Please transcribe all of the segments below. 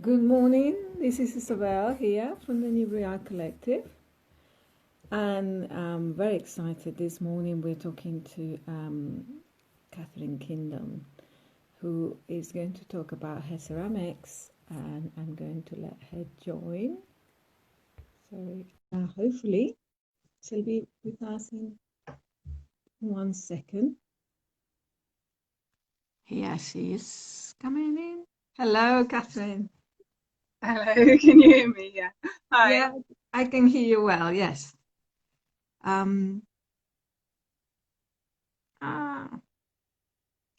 Good morning, this is Isabel here from the Newbury Art Collective, and I'm very excited. This morning we're talking to Catherine Kingdom, who is going to talk about her ceramics, and I'm going to let her join. So hopefully she'll be with us in 1 second. Here she is coming in. Hello, Catherine. Hello, can you hear me? Yeah. Hi. Yeah, I can hear you well, yes. Can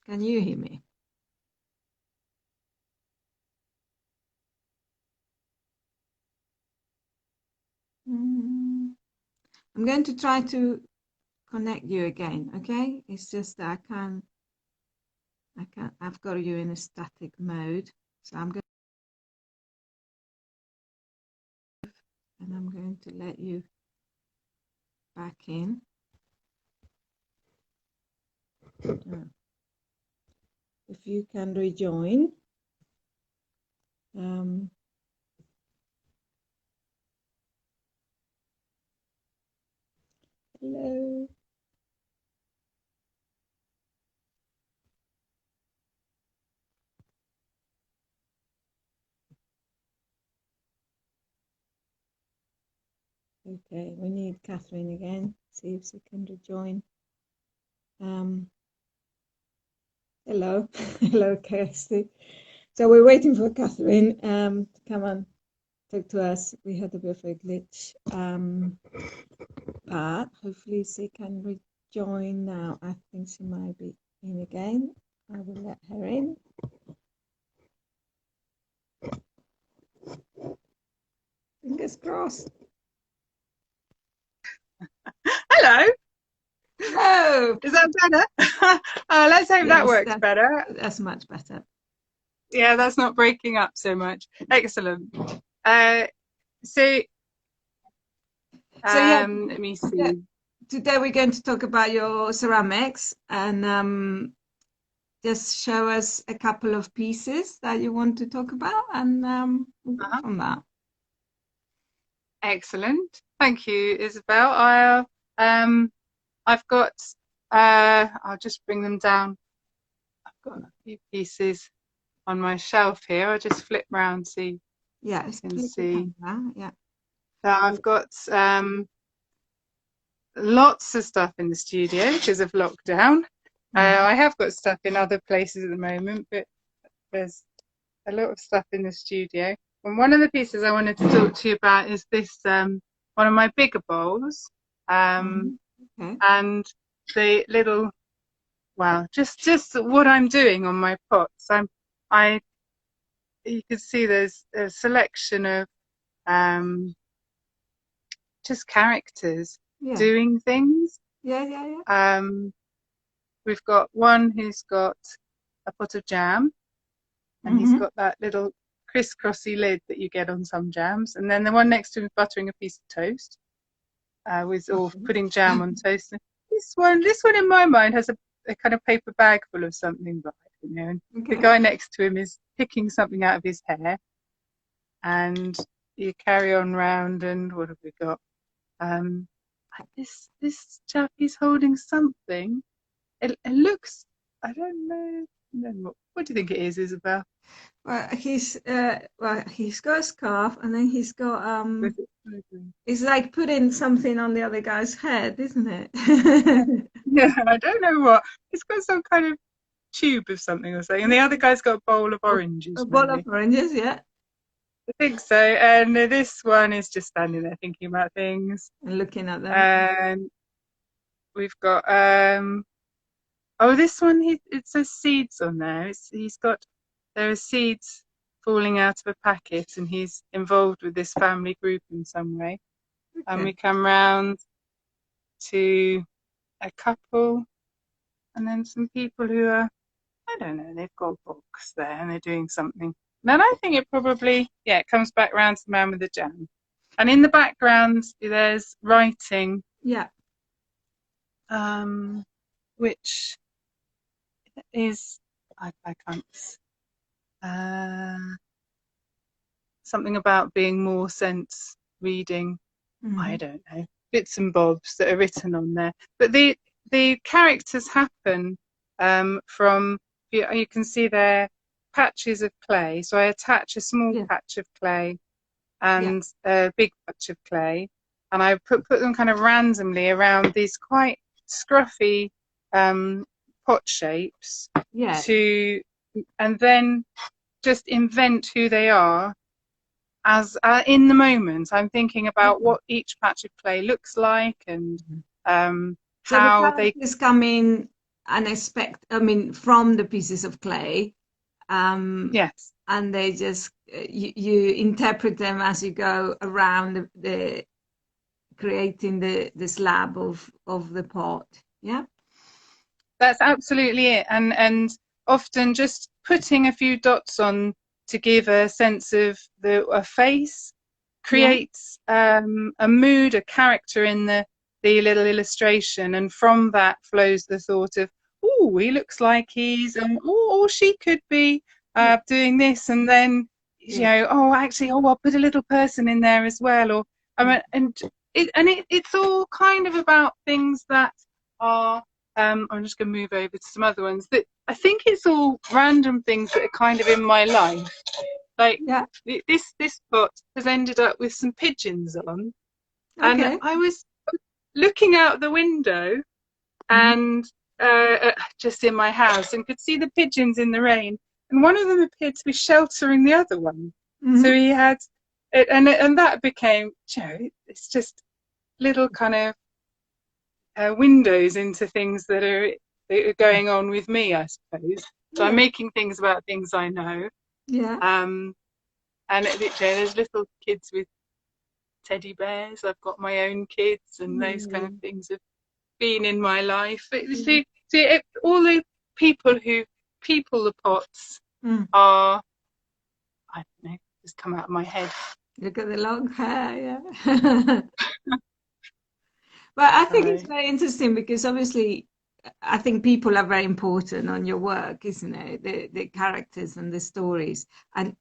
you hear me? I'm going to try to connect you again, okay? It's just that I've got you in a static mode. So I'm going to let you back in. If you can rejoin. Hello. Okay, we need Catherine again. See if she can rejoin. Hello, hello, Kirsty. So we're waiting for Catherine to come and talk to us. We had a bit of a glitch, but hopefully she can rejoin now. I think she might be in again. I will let her in. Fingers crossed. Hello. Hello. Is that better? Let's hope that works better. That's much better. Yeah, that's not breaking up so much. Excellent. So yeah, let me see. Yeah. Today we're going to talk about your ceramics and just show us a couple of pieces that you want to talk about, and we'll go from that. Excellent. Thank you, Isabel. I've got, I'll just bring them down. I've got a few pieces on my shelf here. I'll just flip round, see. Yeah, you can see. Yeah. So I've got lots of stuff in the studio because of lockdown. I have got stuff in other places at the moment, but there's a lot of stuff in the studio. And one of the pieces I wanted to talk to you about is this one of my bigger bowls, and the little, well, just what I'm doing on my pots. You can see there's a selection of just characters doing things. We've got one who's got a pot of jam, and he's got that little crisscrossy lid that you get on some jams, and then the one next to him is buttering a piece of toast, or putting jam on toast. This one in my mind has a kind of paper bag full of something, but I don't know. And the guy next to him is picking something out of his hair, and you carry on round, and what have we got? This chap is holding something. It looks, I don't know. What do you think it is, Isabel? Well, he's got a scarf, and then he's got it's like putting something on the other guy's head, isn't it? Yeah, I don't know what. It's got some kind of tube of something or something, and the other guy's got a bowl of oranges. A bowl of oranges, yeah. I think so. And this one is just standing there thinking about things and looking at them. And we've got this one, it says seeds on there. There are seeds falling out of a packet, and he's involved with this family group in some way. And we come round to a couple, and then some people who are, I don't know, they've got a box there and they're doing something. Then I think it probably, it comes back round to the man with the jam. And in the background, there's writing. Yeah. Which is, I can't, something about being more sense reading. I don't know, bits and bobs that are written on there. But the characters happen from, you can see there patches of clay. So I attach a small patch of clay and a big patch of clay, and I put them kind of randomly around these quite scruffy pot shapes and then just invent who they are as in the moment. I'm thinking about what each patch of clay looks like and so how the they characters come in from the pieces of clay. Yes. And they just you interpret them as you go around the creating the slab of the pot. Yeah, That's absolutely it. And often just putting a few dots on to give a sense of a face creates a mood, a character in the little illustration, and from that flows the thought of, oh, he looks like he's or she could be doing this, and then I'll put a little person in there as well, or it's all kind of about things that are I'm just going to move over to some other ones that I think it's all random things that are kind of in my life. Like this pot has ended up with some pigeons on, and I was looking out the window and just in my house and could see the pigeons in the rain, and one of them appeared to be sheltering the other one. So he had it, and that became, it's just little kind of windows into things that are going on with me, I suppose. So I'm making things about things I know. And there's little kids with teddy bears. I've got my own kids, and those kind of things have been in my life. But all the people who people the pots are, I don't know, just come out of my head. Look at the long hair, yeah. But I think it's very interesting because obviously I think people are very important on your work, isn't it? The characters and the stories. And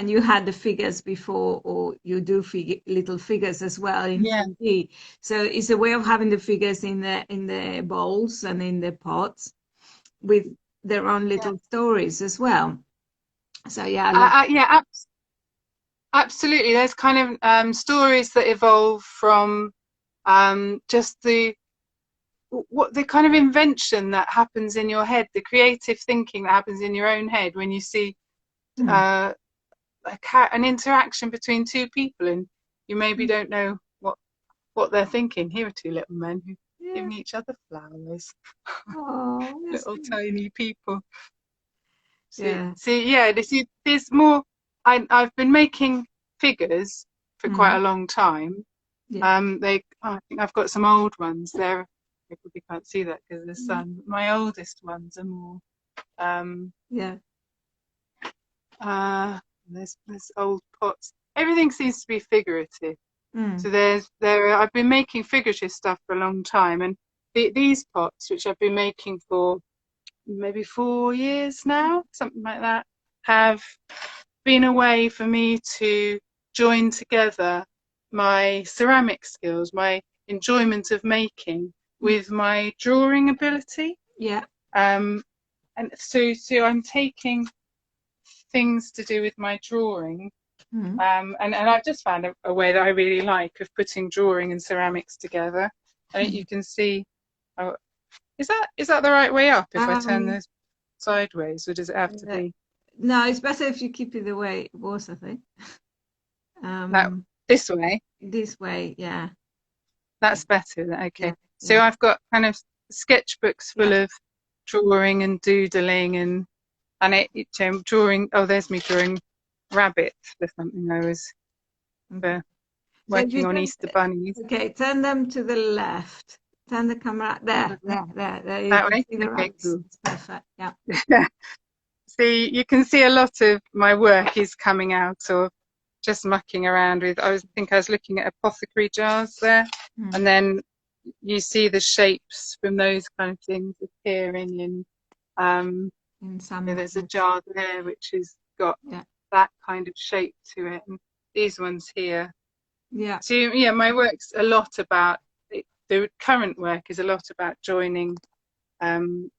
you had the figures before, or you do little figures as well in 3D. So it's a way of having the figures in the bowls and in the pots with their own little stories as well. So absolutely. There's kind of stories that evolve from just the kind of invention that happens in your head, the creative thinking that happens in your own head when you see an interaction between two people, and you maybe don't know what they're thinking. Here are two little men who giving each other flowers. Little tiny people. There's more. I've been making figures for quite a long time. I think I've got some old ones there. I probably can't see that because of the sun. My oldest ones are more there's old pots. Everything seems to be figurative. So I've been making figurative stuff for a long time, and these pots, which I've been making for maybe 4 years now, something like that, have been a way for me to join together my ceramic skills, my enjoyment of making, with my drawing ability. And so I'm taking things to do with my drawing, and I've just found a way that I really like of putting drawing and ceramics together. And you can see, is that the right way up if I turn this sideways, or does it have to be? No, it's better if you keep it the way it was, I think. This way? This way, yeah. That's better. Okay. So I've got kind of sketchbooks full of drawing and doodling and drawing. Oh, there's me drawing rabbits for something I was working on, Easter bunnies. Okay, turn them to the left. Turn the camera there. That way. Okay, cool. It's perfect. Yeah. See, you can see a lot of my work is coming out of just mucking around with. I was looking at apothecary jars there, and then you see the shapes from those kind of things appearing in some. There's a jar there which has got that kind of shape to it. And these ones here. Yeah. So yeah, my work's a lot about the current work is a lot about joining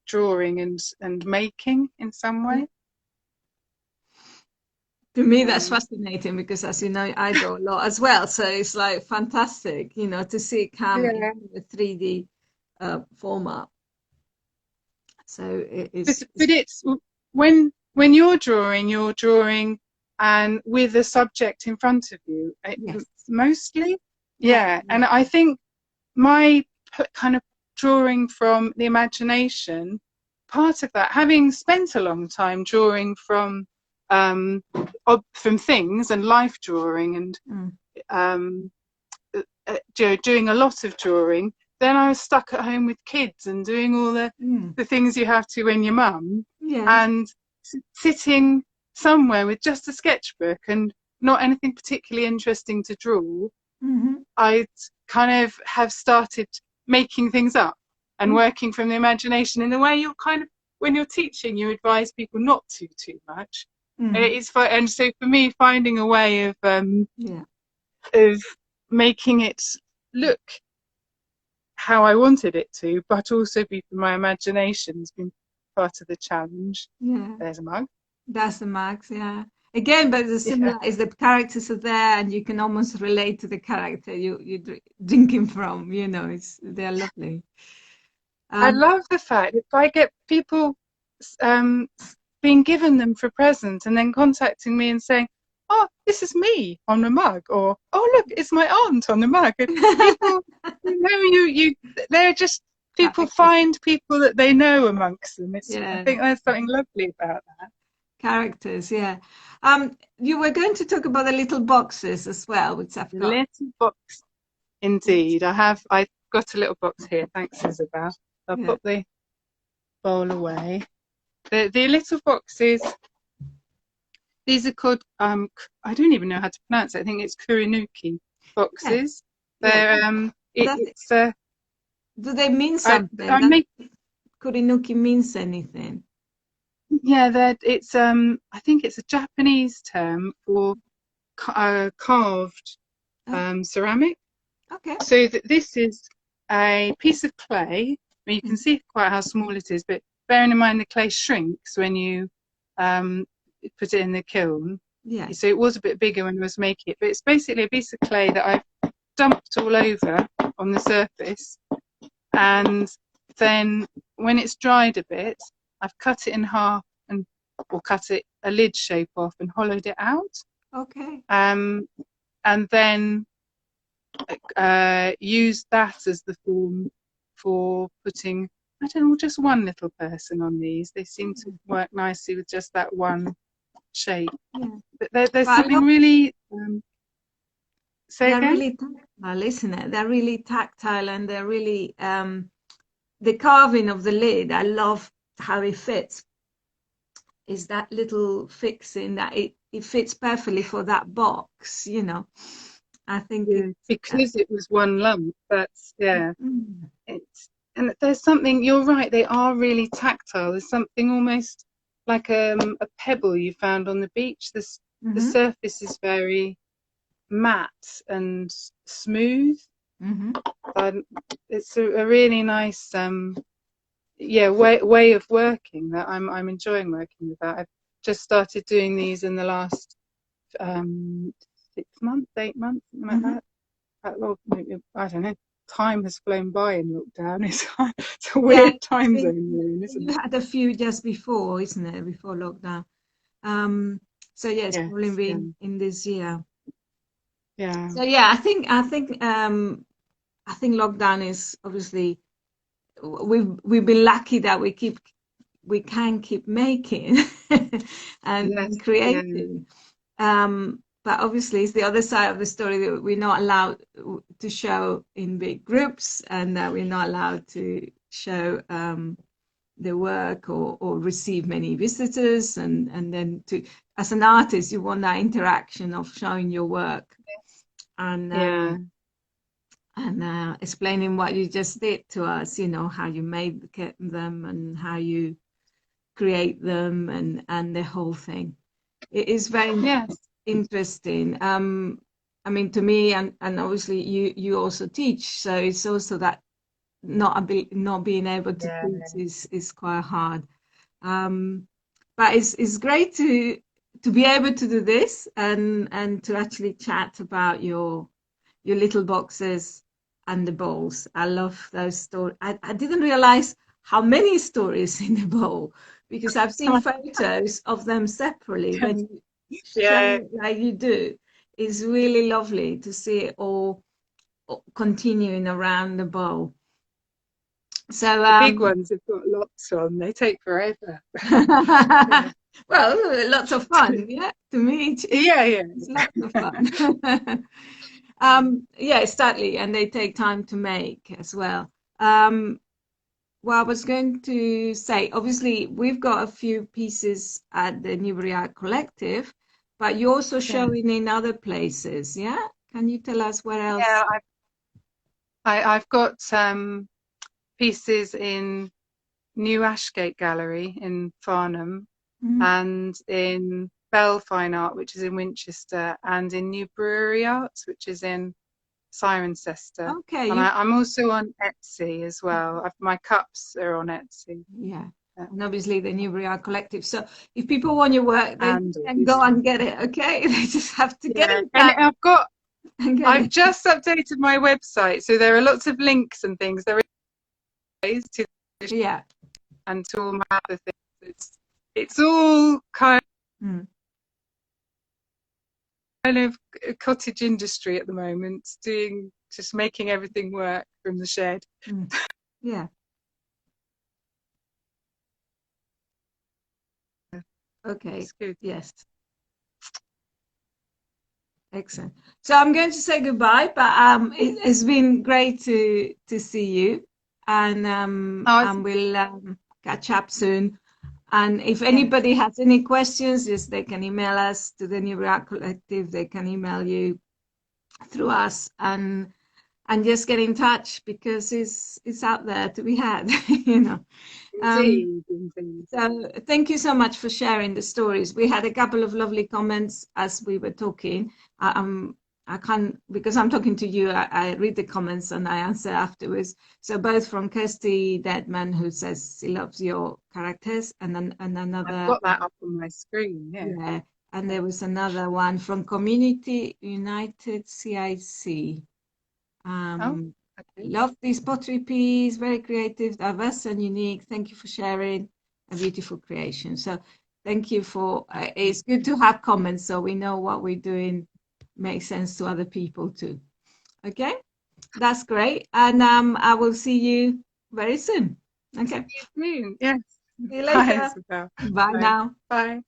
drawing and making in some way. To me, that's fascinating because, as you know, I draw a lot as well. So it's like fantastic, you know, to see it come in a 3D format. So it's. But it's when you're drawing and with a subject in front of you, Yes. mostly. Yeah. And I think my kind of drawing from the imagination, part of that, having spent a long time drawing from things and life drawing and doing a lot of drawing, then I was stuck at home with kids and doing all the things you have to when you're mum, and sitting somewhere with just a sketchbook and not anything particularly interesting to draw. I kind of have started making things up and working from the imagination in a way you're kind of, when you're teaching, you advise people not to too much. And so for me, finding a way of making it look how I wanted it to, but also be from my imagination has been part of the challenge. There's a mug. That's the mugs, yeah. Again, but the similar is the characters are there, and you can almost relate to the character you're drinking from. You know, they're lovely. I love the fact if I get people being given them for present and then contacting me and saying, "Oh, this is me on the mug," or "Oh, look, it's my aunt on the mug." And people, they're just people find people that they know amongst them. I think there's something lovely about that. Characters, yeah. You were going to talk about the little boxes as well, which I've got. Little box, indeed. I've got a little box here. Thanks, Isabel. I'll put the bowl away. The little boxes. These are called I don't even know how to pronounce it. I think it's kurinuki boxes. They're do they mean something? Kurinuki means anything? Yeah, it's I think it's a Japanese term for carved ceramic. Okay. So this is a piece of clay. You can see quite how small it is, but bearing in mind the clay shrinks when you put it in the kiln. Yeah. So it was a bit bigger when I was making it, but it's basically a piece of clay that I've dumped all over on the surface, and then when it's dried a bit, I've cut it in half or cut it a lid shape off and hollowed it out. Okay. And then use that as the form for putting, I don't know, just one little person on these. They seem to work nicely with just that one shape. Yeah. But there's something really. They're really tactile, isn't it? They're really tactile, and they're really the carving of the lid. I love how it fits. Is that little fixing that it fits perfectly for that box, you know. I think because it was one lump. That's and there's something. You're right. They are really tactile. There's something almost like a pebble you found on the beach. The surface is very matte and smooth. It's a really nice way of working that I'm enjoying working with that. I've just started doing these in the last 6 months, 8 months, something like that. I don't know. Time has flown by in lockdown. It's a weird time zone, isn't it? You had a few just before, isn't it? Before lockdown. So it's probably been in this year. Yeah. So I think lockdown is obviously we've been lucky that we can keep making and creating. But obviously it's the other side of the story that we're not allowed to show in big groups, and that we're not allowed to show the work or receive many visitors, and then as an artist you want that interaction of showing your work and explaining what you just did to us, you know, how you made them and how you create them and the whole thing. It is very Yes. interesting. I mean, to me, and obviously you also teach, so it's also that not being able to Yeah. teach is quite hard. But it's great to be able to do this and to actually chat about your little boxes and the bowls. I love those stories. I didn't realize how many stories in the bowl because I've seen photos of them separately. When you show Yeah. it like you do, it's really lovely to see it all continuing around the bowl. So, The big ones have got locks on. They take forever. Yeah. well, lots of fun. Yeah, to me, Yeah, yeah. it's lots of fun. Yeah, exactly, and they take time to make as well. Well, I was going to say, obviously, we've got a few pieces at the Newbury Art Collective, but you're also Yeah. showing in other places. Yeah, can you tell us where else? Yeah, I've got pieces in New Ashgate Gallery in Farnham Mhm. and in Bell Fine Art, which is in Winchester, and in Newbury Arts, which is in Cirencester. Okay, And you I'm also on Etsy as well. My cups are on Etsy. yeah, Yeah. and obviously the Newbury Art Collective. So if people want your work, they And can go and get it. Okay, they just have to get yeah, in and touch and get I've it. just updated my website, so there are lots of links and things. There are ways to Yeah. and to all my other things. It's all kind Mm. of a cottage industry at the moment, just making everything work from the shed. Mm. Yeah. Okay. It's good. Yes. Excellent. So I'm going to say goodbye, but it's been great to see you, Oh, and we'll catch up soon. And if yes. anybody has any questions, just they can email us to the New Art Collective. They can email you through us, and just get in touch because it's out there to be had, you know. Um, Indeed. so thank you so much for sharing the stories. We had a couple of lovely comments as we were talking. I can't, because I'm talking to you, I read the comments and I answer afterwards. So both from Kirsty Deadman, who says she loves your characters, and then and I've another, got that up on my screen. Yeah. yeah, and there was another one from Community United CIC. Oh, Um, okay. love this pottery piece, very creative, diverse, and unique. Thank you for sharing a beautiful creation. So, thank you for. It's good to have comments so we know what we're doing makes sense to other people too. Okay, that's great, and I will see you very soon. Okay, Yes. see you Bye, later. Isabel. Bye Bye. now. Bye.